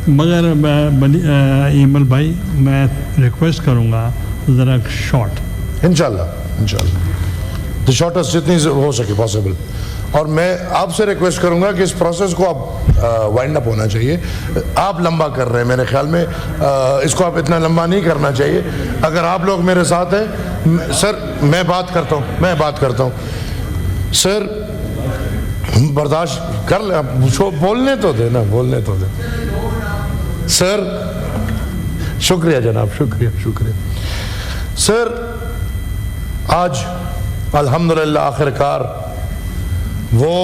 मगर ईमल भाई मैं रिक्वेस्ट करूँगा ज़रा शॉर्ट। इंशाल्लाह द शॉर्टेस्ट जितनी हो सके पॉसिबल। और मैं आपसे रिक्वेस्ट करूंगा कि इस प्रोसेस को आप वाइंड अप होना चाहिए। आप लंबा कर रहे हैं मेरे ख्याल में, इसको आप इतना लंबा नहीं करना चाहिए। अगर आप लोग मेरे साथ हैं सर, मैं बात करता हूँ सर, बर्दाश्त कर ले, बोलने तो दे सर। शुक्रिया जनाब, शुक्रिया सर। आज अल्हम्दुलिल्लाह आखिरकार वो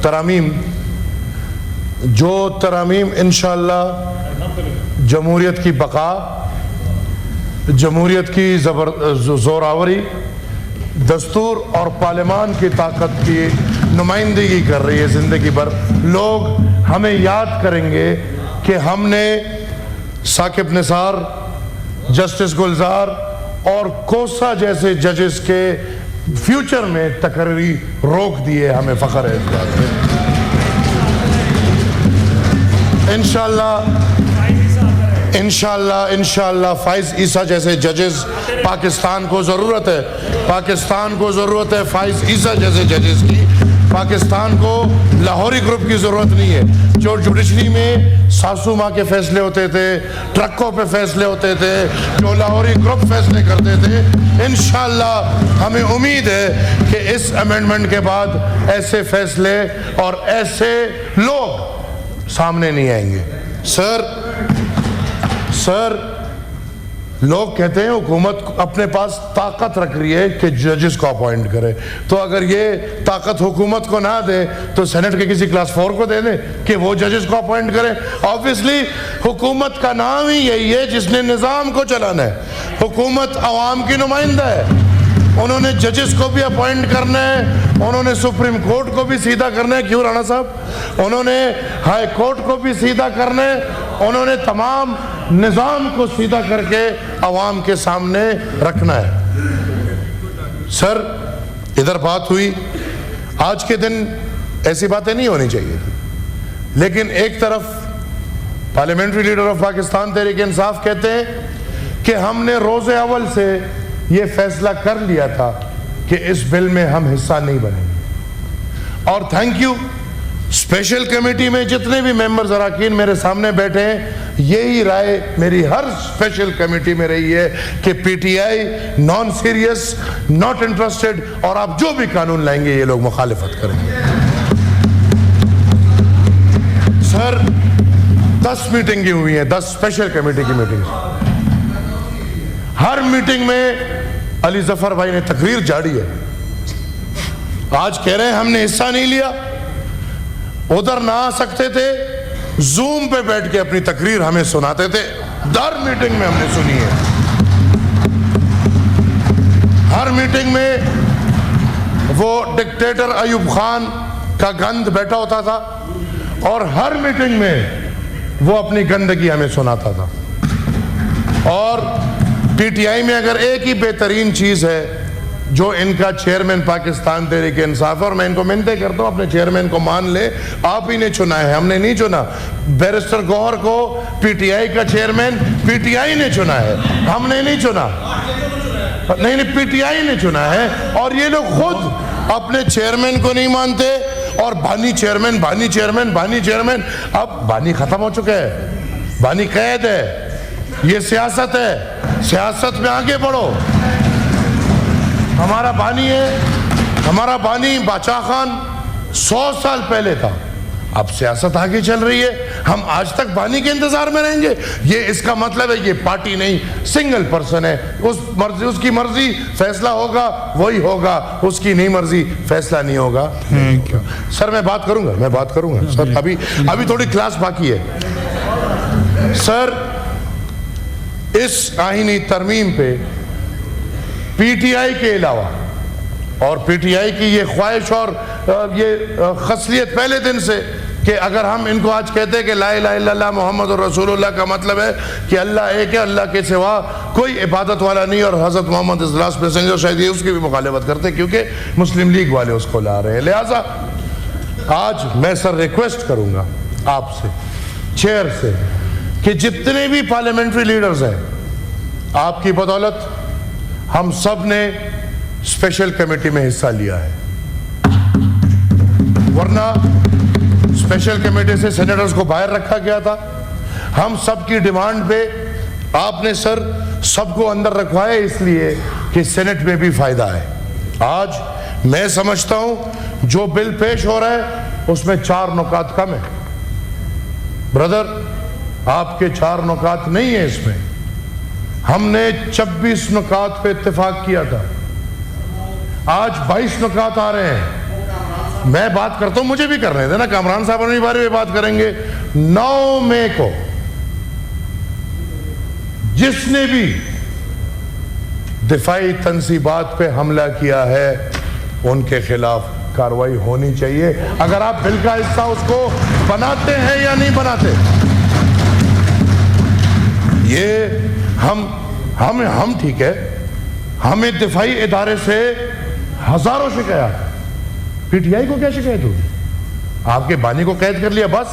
तरामीम इंशाअल्लाह जमहूरियत की बका, जमहूरियत की जोरावरी, दस्तूर और पार्लियामान की ताकत की नुमाइंदगी कर रही है। ज़िंदगी भर लोग हमें याद करेंगे कि हमने साकिब निसार, जस्टिस गुलजार और कोसा जैसे जजेस के फ्यूचर में तकरीरी रोक दिए। हमें फ़ख्र है इस बात पे। इंशाअल्लाह फ़ाइज़ ईसा जैसे जजेस पाकिस्तान को ज़रूरत है फ़ाइज़ ईसा जैसे जजेस की। पाकिस्तान को लाहौरी ग्रुप की ज़रूरत नहीं है। जो जुडिशरी में सासू माँ के फैसले होते थे, ट्रकों पे फैसले होते थे, जो लाहौरी ग्रुप फैसले करते थे, इंशाअल्लाह हमें उम्मीद है कि इस अमेंडमेंट के बाद ऐसे फैसले और ऐसे लोग सामने नहीं आएंगे। सर लोग कहते हैं हुकूमत अपने पास ताकत रख रही है कि जजेस को अपॉइंट करे, तो अगर ये ताकत हुकूमत को ना दे तो सेनेट के किसी क्लास 4 को दे दे कि वो जजेस को अपॉइंट करे। ऑब्वियसली हुकूमत का नाम ही यही है जिसने निज़ाम को चलाना है। हुकूमत अवाम की नुमाइंदा है। उन्होंने जजेस को भी अपॉइंट करना है, उन्होंने सुप्रीम कोर्ट को भी सीधा करना है, क्यों राणा साहब, उन्होंने हाई कोर्ट को भी सीधा करना है, उन्होंने तमाम निज़ाम को सीधा करके अवाम के सामने रखना है। सर इधर बात हुई, आज के दिन ऐसी बातें नहीं होनी चाहिए थी, लेकिन एक तरफ parliamentary leader of Pakistan Tehreek Insaf कहते हैं कि हमने रोज़े अव्वल से ये फैसला कर लिया था कि इस बिल में हम हिस्सा नहीं बनेंगे। और थैंक यू, स्पेशल कमेटी में जितने भी मेंबर्स अराकीन मेरे सामने बैठे हैं, यही राय मेरी हर स्पेशल कमेटी में रही है कि PTI non serious, not interested, और आप जो भी कानून लाएंगे ये लोग मुखालिफत करेंगे। सर 10 मीटिंग हुई हैं, 10 स्पेशल कमेटी की मीटिंग। हर मीटिंग में अली जफर भाई ने तकरीर झाड़ी है। आज कह रहे हैं हमने हिस्सा नहीं लिया, उधर ना आ सकते थे, जूम पे बैठ के अपनी तकरीर हमें सुनाते थे। हर मीटिंग में हमने सुनी है, हर मीटिंग में वो डिक्टेटर अयूब खान का गंद बैठा होता था और हर मीटिंग में वो अपनी गंदगी हमें सुनाता था। और पीटीआई में अगर एक ही बेहतरीन चीज़ है जो इनका चेयरमैन पाकिस्तान तहरीक इंसाफ, और मैं इनको मिन्नतें करता हूँ अपने चेयरमैन को मान ले, आप ही ने चुना है, हमने नहीं चुना। बैरिस्टर गौहर को पीटीआई का चेयरमैन पीटीआई ने चुना है, हमने नहीं चुना। नहीं, पीटीआई ने चुना है। और ये लोग खुद अपने चेयरमैन को नहीं मानते और बानी चेयरमैन, बानी चेयरमैन, बानी चेयरमैन। अब बानी खत्म हो चुका है, बानी कैद है। ये सियासत है, सियासत में आगे बढ़ो। हमारा बानी है, हमारा बानी बादशाह खान 100 साल पहले था। अब सियासत आगे चल रही है, हम आज तक बानी के इंतजार में रहेंगे। ये इसका मतलब है ये पार्टी नहीं, सिंगल पर्सन है। उसकी मर्जी फैसला होगा वही होगा, उसकी नहीं मर्जी फैसला नहीं होगा। सर मैं बात करूंगा सर, अभी थोड़ी क्लास बाकी है। सर इस आईनी तरमीम पे पीटीआई के अलावा, और पीटीआई की ये ख्वाहिश और ये खसलियत पहले दिन से कि अगर हम इनको आज कहते हैं कि ला इलाहा इल्लल्लाह मुहम्मद रसूलुल्लाह का मतलब है कि अल्लाह एक है, अल्लाह के सिवा कोई इबादत वाला नहीं, और हज़रत Muhammad is the last messenger, शायद ये उसकी भी मुखालिफत करते क्योंकि मुस्लिम लीग वाले उसको ला रहे हैं। लिहाजा आज मैं सर रिक्वेस्ट करूँगा आपसे, चेयर से, कि जितने भी पार्लियामेंट्री लीडर्स हैं, आपकी बदौलत हम सब ने स्पेशल कमेटी में हिस्सा लिया है, वरना स्पेशल कमेटी से सेनेटर्स को बाहर रखा गया था। हम सब की डिमांड पे आपने सर सबको अंदर रखवाया, इसलिए कि सेनेट में भी फायदा है। आज मैं समझता हूं जो बिल पेश हो रहा है उसमें 4 नुकात कम है। ब्रदर, आपके 4 नुकात नहीं है इसमें। हमने 26 नुकात पे इत्तेफाक किया था, आज 22 नुकात आ रहे हैं। मैं बात करता हूं, मुझे भी कर रहे थे ना, कामरान साहब अपनी बारे में बात करेंगे। 9 मई को जिसने भी दिफाई तंसीबात पे हमला किया है उनके खिलाफ कार्रवाई होनी चाहिए, अगर आप बिल का हिस्सा उसको बनाते हैं या नहीं बनाते। ये हम ठीक है, हमें दिफाई इदारे से हजारों शिकायत, पीटीआई को क्या शिकायत होगी? आपके बानी को कैद कर लिया बस।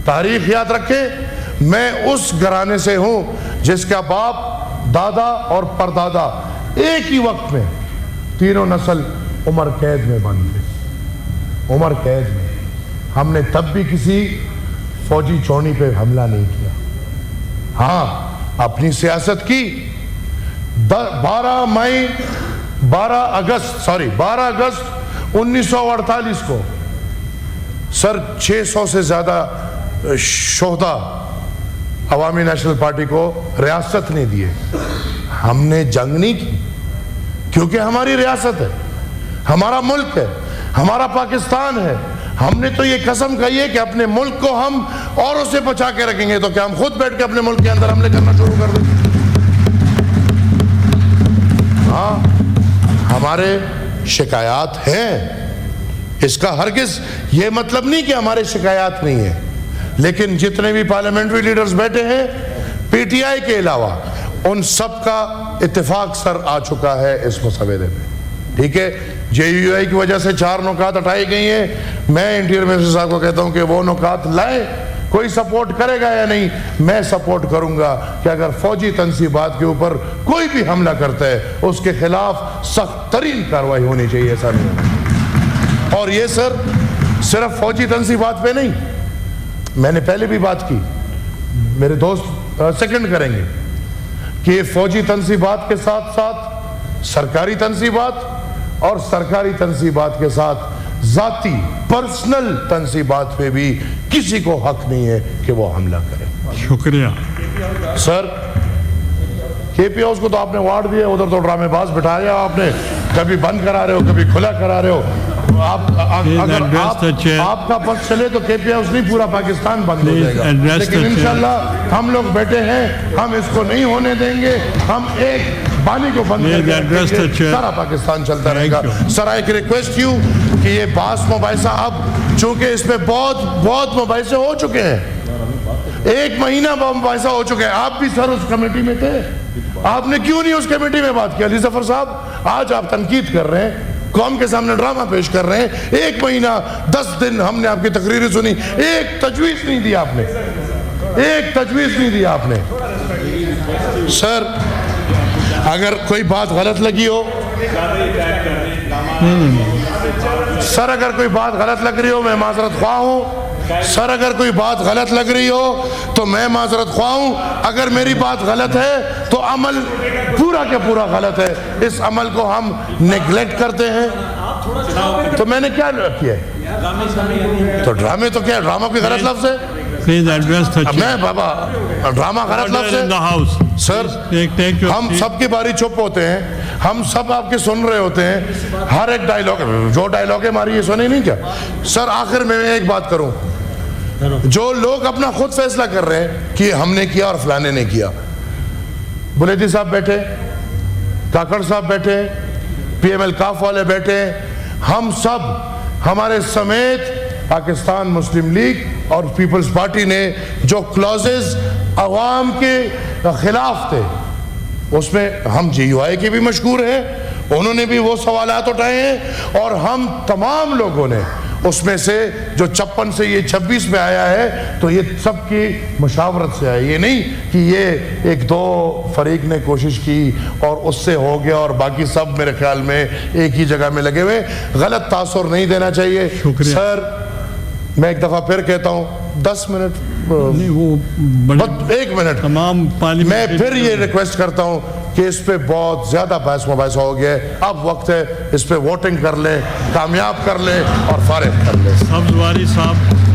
तारीख याद रखें, मैं उस घराने से हूं जिसका बाप, दादा और परदादा एक ही वक्त में तीनों नस्ल उम्र कैद में बंद थे, उम्र कैद में। हमने तब भी किसी फौजी चौनी पे हमला नहीं किया। हाँ, अपनी सियासत की। 12 अगस्त 1948 को सर 600 से ज्यादा शोहदा अवामी नेशनल पार्टी को रियासत नहीं दिए। हमने जंग नहीं की, क्योंकि हमारी रियासत है, हमारा मुल्क है, हमारा पाकिस्तान है। हमने तो ये कसम खाई है कि अपने मुल्क को हम औरों से बचा के रखेंगे। तो क्या हम खुद बैठ के अपने मुल्क के अंदर हमले करना शुरू कर दें? हाँ, हमारे शिकायत हैं, इसका हरगिज ये मतलब नहीं कि हमारे शिकायत नहीं है। लेकिन जितने भी पार्लियामेंट्री लीडर्स बैठे हैं, पीटीआई के अलावा, उन सब का इत्तेफाक सर आ चुका है इस मसवदे पे। ठीक है, जेयूआई की वजह से 4 नुकात हटाई गई हैं। मैं इंटीरियर मिनिस्टर साहब को कहता हूं कि वो नुकात लाए। कोई सपोर्ट करेगा या नहीं, मैं सपोर्ट करूंगा कि अगर फौजी तंसीबात के ऊपर कोई भी हमला करता है उसके खिलाफ सख्त तरीन कार्रवाई होनी चाहिए सर। और ये सर सिर्फ फौजी तंसीबात पे नहीं, मैंने पहले भी बात की, मेरे दोस्त सेकंड करेंगे कि फौजी तंसीबात के साथ साथ सरकारी तंसीबात और सरकारी तंसीबात के साथ जाती पर्सनल तंसीबात पे भी किसी को हक नहीं है कि वो हमला करे। शुक्रिया सर। केपी हाउस को तो आपने वार्ड दिया, उधर तो ड्रामेबाज बिठाया आपने, कभी बंद करा रहे हो, कभी खुला करा रहे हो। अगर आपका पक्ष चले तो केपी हाउस नहीं, पूरा पाकिस्तान बंद हो जाएगा। लेकिन इंशाल्लाह हम लोग बैठे हैं, हम इसको नहीं होने देंगे। हम एक बानी को बंद करके सारा पाकिस्तान चलता रहेगा। सर, आई रिक्वेस्ट यू कि ये बास मुबाहिसा, अब चूंकि इसमें बहुत मुबाहिसे हो चुके हैं, 1 महीना मुबाहिसा हो चुके हैं। आप भी सर उस कमेटी में थे, आपने क्यों नहीं उस कमेटी में बात किया? अली जफर साहब, आज आप तनकीद कर रहे हैं, कौम के सामने ड्रामा पेश कर रहे हैं। 1 महीना 10 दिन हमने आपकी तकरीरें सुनी, एक तजवीज नहीं दी आपने, एक तजवीज नहीं दी आपने। सर, अगर कोई बात गलत लगी हो, सर अगर कोई बात गलत लग रही हो, मैं माजरत ख्वाह हूं। सर, अगर कोई बात गलत लग रही हो तो मैं माजरत ख्वाह हूं। अगर मेरी बात गलत है तो अमल पूरा के पूरा गलत है। इस अमल को हम नेग्लेक्ट करते हैं। तो मैंने क्या किया? तो ड्रामे तो क्या, ड्रामा कोई गलत लफ्ज है? Please address the chair. मैं बाबा, ड्रामा गलत लफ्ज है? सर, हम सबकी बारी चुप होते हैं, हम सब आपके सुन रहे होते हैं। हर एक डायलॉग, जो डायलॉग है हमारी, ये सुने नहीं क्या? सर, आखिर में मैं एक बात करूं, जो लोग अपना खुद फैसला कर रहे हैं कि हमने किया और फलाने ने किया, बुलेदी साहब बैठे, काकड़ साहब बैठे, पीएमएल काफ वाले बैठे, हम सब, हमारे समेत पाकिस्तान मुस्लिम लीग और पीपल्स पार्टी ने जो क्लॉजेस अवाम के खिलाफ थे, उसमें हम जेयूआई के भी मशहूर हैं, उन्होंने भी वो सवालात उठाए हैं। और हम तमाम लोगों ने उसमें से जो 56 से ये 26 में आया है तो ये सबकी मशावरत से आया, ये नहीं कि ये एक दो फरीक ने कोशिश की और उससे हो गया और बाकी सब मेरे ख्याल में एक ही जगह में लगे हुए। गलत तासुर नहीं देना चाहिए। शुक्रिया। सर मैं एक दफा फिर कहता हूँ 10 मिनट नहीं, वो बड़े बस 1 मिनट तमाम पार्लियामेंट मैं फिर ये रिक्वेस्ट करता हूँ कि इस पे बहुत ज्यादा बहस मुबाहिसा हो गया है, अब वक्त है इस पे वोटिंग कर लें, कामयाब कर लें और फारिग कर लें। सब्ज़ वारी साहब